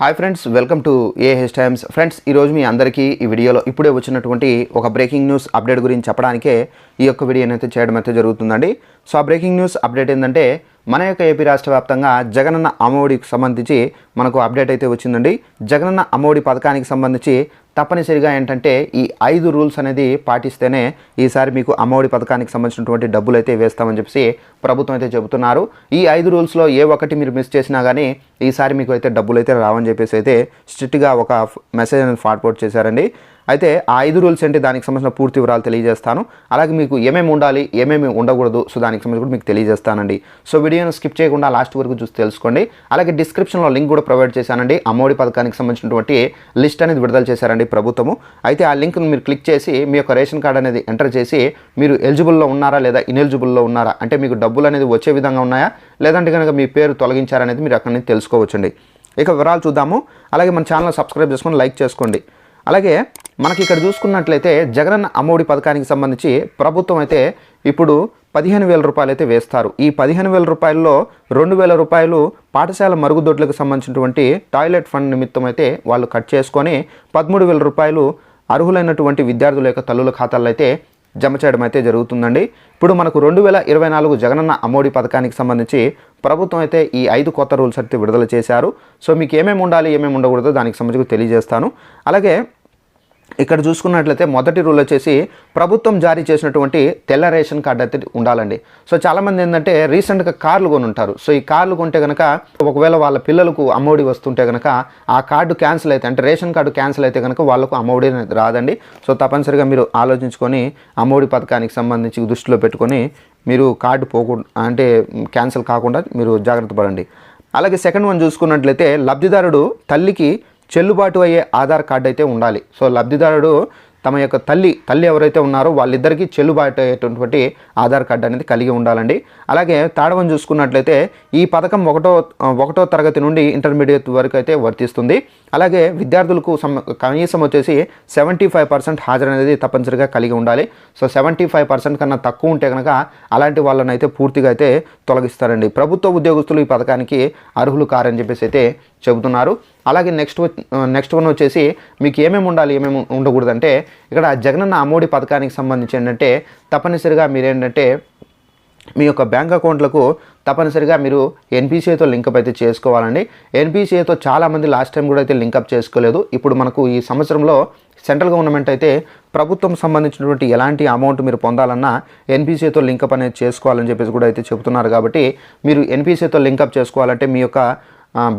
Hi friends, welcome to AH times. Friends, ఈరోజు మీ అందరికీ ఈ వీడియోలో ఇప్పుడే వచ్చినటువంటి ఒక బ్రేకింగ్ న్యూస్ అప్డేట్ గురించి చెప్పడానికే ఈ యొక్క వీడియోని అయితే చేయడం అయితే జరుగుతుందండి. సో ఆ బ్రేకింగ్ న్యూస్ అప్డేట్ ఏంటంటే మన యొక్క ఏపీ రాష్ట్ర వ్యాప్తంగా జగనన్న అమ్మఒడికి సంబంధించి మనకు అప్డేట్ అయితే వచ్చిందండి. జగనన్న అమ్మఒడి పథకానికి సంబంధించి తప్పనిసరిగా ఏంటంటే ఈ 5 రూల్స్ అనేది పాటిస్తేనే ఈసారి మీకు అమ్మఒడి పథకానికి సంబంధించినటువంటి డబ్బులు అయితే వేస్తామని చెప్పి ప్రభుత్వం అయితే చెబుతున్నారు. ఈ 5 రూల్స్లో ఏ ఒక్కటి మీరు మిస్ చేసినా కానీ ఈసారి మీకు అయితే డబ్బులు అయితే రావని చెప్పేసి అయితే స్ట్రిక్ట్గా ఒక మెసేజ్ అనేది ఫార్వర్డ్ చేశారండి. అయితే ఆ 5 రూల్స్ ఏంటి, దానికి సంబంధించిన పూర్తి వివరాలు తెలియజేస్తాను. అలాగే మీకు ఏమేమి ఉండాలి, ఏమేమి ఉండకూడదు, సో దానికి సంబంధించి కూడా మీకు తెలియజేస్తానండి. సో వీడియోను స్కిప్ చేయకుండా లాస్ట్ వరకు చూసి తెలుసుకోండి. అలాగే డిస్క్రిప్షన్లో లింక్ కూడా ప్రొవైడ్ చేశానండి. అమ్మఒడి పథకానికి సంబంధించినటువంటి లిస్ట్ అనేది విడుదల చేశారండి ప్రభుత్వము. అయితే ఆ లింక్ను మీరు క్లిక్ చేసి మీ యొక్క రేషన్ కార్డ్ అనేది ఎంటర్ చేసి మీరు ఎలిజిబుల్లో ఉన్నారా లేదా ఇనెలిజిబుల్లో ఉన్నారా, అంటే మీకు డబ్బులు అనేది వచ్చే విధంగా ఉన్నాయా లేదంటే కనుక మీ పేరు తొలగించారనేది మీరు అక్కడి నుంచి తెలుసుకోవచ్చండి. ఇక వివరాలు చూద్దాము. అలాగే మన ఛానల్ సబ్స్క్రైబ్ చేసుకొని లైక్ చేసుకోండి. అలాగే మనకి ఇక్కడ చూసుకున్నట్లయితే జగనన్న అమ్మఒడి పథకానికి సంబంధించి ప్రభుత్వం అయితే ఇప్పుడు 15,000 రూపాయలు అయితే వేస్తారు. ఈ 15,000 రూపాయల్లో 2,000 రూపాయలు పాఠశాల మరుగుదొడ్లకు సంబంధించినటువంటి టాయిలెట్ ఫండ్ నిమిత్తం అయితే వాళ్ళు కట్ చేసుకొని 13,000 రూపాయలు అర్హులైనటువంటి విద్యార్థుల యొక్క తల్లుల ఖాతాల్లో అయితే జమ చేయడం అయితే జరుగుతుందండి. ఇప్పుడు మనకు 2024 జగనన్న అమ్మఒడి పథకానికి సంబంధించి ప్రభుత్వం అయితే ఈ 5 కొత్త రూల్స్ అయితే విడుదల చేశారు. సో మీకు ఏమేమి ఉండాలి, ఏమేమి ఉండకూడదో దానికి సంబంధించి తెలియజేస్తాను. అలాగే ఇక్కడ చూసుకున్నట్లయితే మొదటి రూల్ వచ్చేసి ప్రభుత్వం జారీ చేసినటువంటి తెల్ల రేషన్ కార్డు అయితే ఉండాలండి. సో చాలామంది ఏంటంటే రీసెంట్గా కార్లు కొని ఉంటారు. సో ఈ కార్లు కొంటే కనుక ఒకవేళ వాళ్ళ పిల్లలకు అమ్మఒడి వస్తుంటే కనుక ఆ కార్డు క్యాన్సిల్ అయితే, అంటే రేషన్ కార్డు క్యాన్సిల్ అయితే కనుక వాళ్ళకు అమ్మఒడి రాదండి. సో తప్పనిసరిగా మీరు ఆలోచించుకొని అమ్మఒడి పథకానికి సంబంధించి దృష్టిలో పెట్టుకొని మీరు కార్డు పోకుండా, అంటే క్యాన్సిల్ కాకుండా మీరు జాగ్రత్త పడండి. అలాగే సెకండ్ వన్ చూసుకున్నట్లయితే లబ్ధిదారుడు తల్లికి చెల్లుబాటు అయ్యే ఆధార్ కార్డు అయితే ఉండాలి. సో లబ్ధిదారుడు తమ యొక్క తల్లి ఎవరైతే ఉన్నారో వాళ్ళిద్దరికీ చెల్లుబాటు అయ్యేటటువంటి ఆధార్ కార్డు అనేది కలిగి ఉండాలండి. అలాగే థర్డ్ వన్ చూసుకున్నట్లయితే ఈ పథకం ఒకటో తరగతి నుండి ఇంటర్మీడియట్ వరకు అయితే వర్తిస్తుంది. అలాగే విద్యార్థులకు కనీసం వచ్చేసి 75% హాజరు అనేది తప్పనిసరిగా కలిగి ఉండాలి. సో 75% కన్నా తక్కువ ఉంటే కనుక అలాంటి వాళ్ళని అయితే పూర్తిగా అయితే తొలగిస్తారండి. ప్రభుత్వ ఉద్యోగస్తులు ఈ పథకానికి అర్హులు కారని చెప్పేసి అయితే చెబుతున్నారు. అలాగే నెక్స్ట్ వన్ వచ్చేసి మీకు ఏమేమి ఉండాలి, ఏమేమి ఉండకూడదు అంటే ఇక్కడ జగనన్న అమ్మఒడి పథకానికి సంబంధించి ఏంటంటే తప్పనిసరిగా మీరేంటంటే మీ యొక్క బ్యాంక్ అకౌంట్లకు తప్పనిసరిగా మీరు ఎన్పిసిఐతో లింకప్ అయితే చేసుకోవాలండి. ఎన్పిసిఐతో చాలామంది లాస్ట్ టైం కూడా అయితే లింకప్ చేసుకోలేదు. ఇప్పుడు మనకు ఈ సంవత్సరంలో సెంట్రల్ గవర్నమెంట్ అయితే ప్రభుత్వం సంబంధించినటువంటి ఎలాంటి అమౌంట్ మీరు పొందాలన్నా ఎన్పిసిఐతో లింకప్ అనేది చేసుకోవాలని చెప్పేసి కూడా అయితే చెబుతున్నారు. కాబట్టి మీరు ఎన్పిసిఐతో లింకప్ చేసుకోవాలంటే మీ యొక్క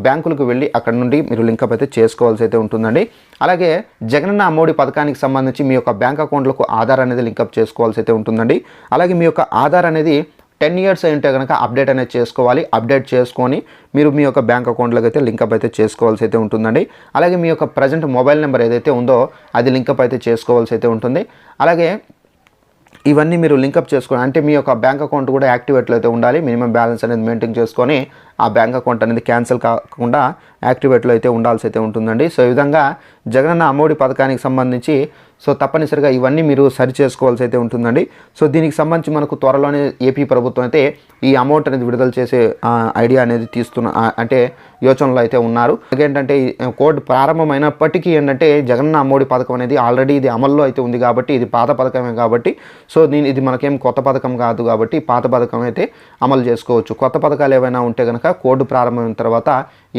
బ్యాంకులకు వెళ్ళి అక్కడ నుండి మీరు లింకప్ అయితే చేసుకోవాల్సి అయితే ఉంటుందండి. అలాగే జగనన్న అమ్మఒడి పథకానికి సంబంధించి మీ యొక్క బ్యాంక్ అకౌంట్లకు ఆధార్ అనేది లింకప్ చేసుకోవాల్సి అయితే ఉంటుందండి. అలాగే మీ యొక్క ఆధార్ అనేది 10 years అయి ఉంటే కనుక అప్డేట్ అనేది చేసుకోవాలి. అప్డేట్ చేసుకొని మీరు మీ యొక్క బ్యాంక్ అకౌంట్లోకి అయితే లింకప్ అయితే చేసుకోవాల్సి అయితే ఉంటుందండి. అలాగే మీ యొక్క ప్రజెంట్ మొబైల్ నెంబర్ ఏదైతే ఉందో అది లింకప్ అయితే చేసుకోవాల్సి అయితే ఉంటుంది. అలాగే ఇవన్నీ మీరు లింకప్ చేసుకొని, అంటే మీ యొక్క బ్యాంక్ అకౌంట్ కూడా యాక్టివేట్లో అయితే ఉండాలి. మినిమం బ్యాలెన్స్ అనేది మెయింటైన్ చేసుకొని ఆ బ్యాంక్ అకౌంట్ అనేది క్యాన్సిల్ కాకుండా యాక్టివేట్లో అయితే ఉండాల్సి అయితే ఉంటుందండి. సో ఈ విధంగా జగనన్న అమ్మఒడి పథకానికి సంబంధించి సో తప్పనిసరిగా ఇవన్నీ మీరు సరి చేసుకోవాల్సి అయితే ఉంటుందండి. సో దీనికి సంబంధించి మనకు త్వరలోనే ఏపీ ప్రభుత్వం అయితే ఈ అమౌంట్ అనేది విడుదల చేసే ఐడియా అనేది అంటే యోచనలో అయితే ఉన్నారు. ఏంటంటే కోడ్ ప్రారంభమైనప్పటికీ ఏంటంటే జగనన్న అమ్మఒడి పథకం అనేది ఆల్రెడీ ఇది అమల్లో అయితే ఉంది కాబట్టి ఇది పాత పథకమే కాబట్టి సో ఇది మనకేం కొత్త పథకం కాదు కాబట్టి పాత పథకం అయితే అమలు చేసుకోవచ్చు. కొత్త పథకాలు ఏవైనా ఉంటే కనుక కోడ్ ప్రారంభమైన తర్వాత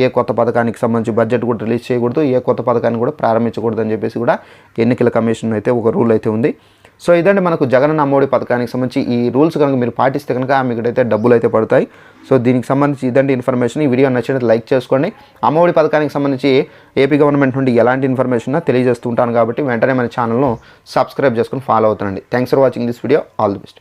ఏ కొత్త పథకానికి సంబంధించి బడ్జెట్ కూడా రిలీజ్ చేయకూడదు, ఏ కొత్త పథకాన్ని కూడా ప్రారంభించకూడదు అని చెప్పేసి కూడా ఎన్నికల కమిషన్ అయితే ఒక రూల్ అయితే ఉంది. సో ఇదంటే మనకు జగనన్న అమ్మఒడి పథకానికి సంబంధించి ఈ రూల్స్ కనుక మీరు పాటిస్తే కనుక మీకైతే డబ్బులు అయితే పడతాయి. సో దీనికి సంబంధించి ఇదంటే ఇన్ఫర్మేషన్. ఈ వీడియో నచ్చినట్లయితే లైక్ చేసుకోండి. అమ్మఒడి పథకానికి సంబంధించి ఏపీ గవర్నమెంట్ నుండి ఎలాంటి ఇన్ఫర్మేషన్ తెలియజేస్తూ ఉంటాను కాబట్టి వెంటనే మన ఛానల్ను సబ్స్క్రైబ్ చేసుకుని ఫాలో అవుతానండి. Thanks for watching this video. All the best.